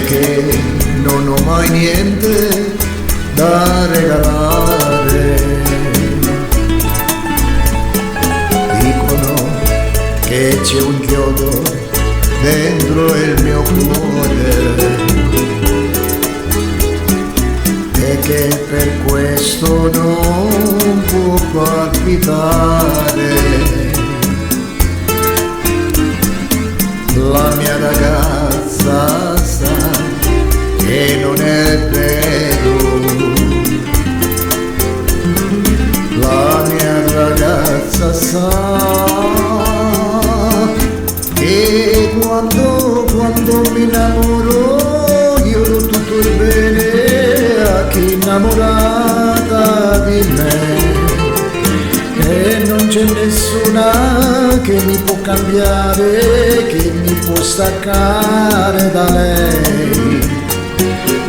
che non ho mai niente da regalare. Dicono che c'è un chiodo dentro il mio cuore e che per questo non può palpitare. La mia ragazza sa che non è vero, la mia ragazza sa che quando mi innamoro io do tutto il bene a chi è innamorata di me, e non c'è nessuna che mi può cambiare, che mi può staccare da lei.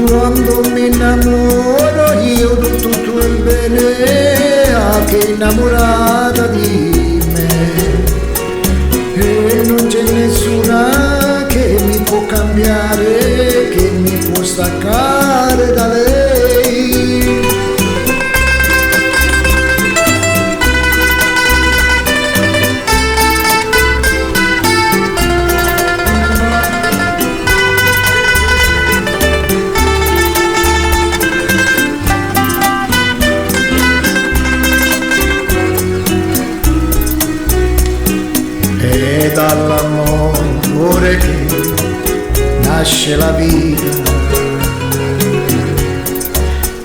Quando mi innamoro io do tutto il bene a chi è innamorata di me, e non c'è nessuna che mi può cambiare, che mi può staccare da lei. E dall'amore che nasce la vita,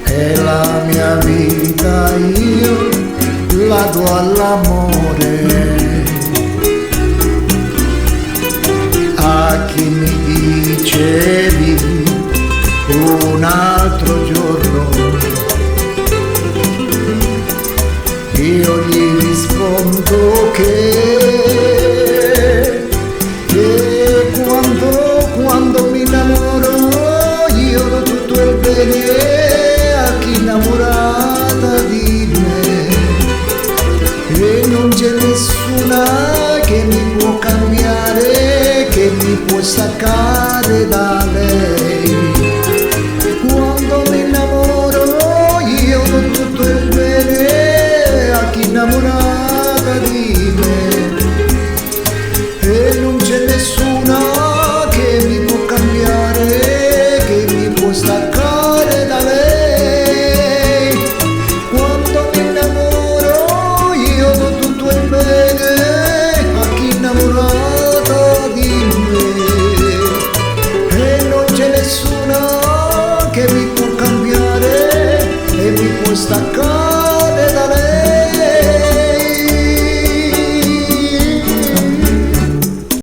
e la mia vita io la do all'amore. A chi mi dice vivi un altro giorno, io gli rispondo che quando mi innamoro io do tutto il bene a chi è innamorata di me, e non c'è nessuna che mi può cambiare, che mi può staccare da lei. Quando mi innamoro io do tutto il bene a chi è innamorata di me, e non c'è nessuna che mi può cambiare, che mi può staccare da lei. Quando mi innamoro io do tutto il bene a chi è innamorata di me, e non c'è nessuna che mi può cambiare e mi può staccare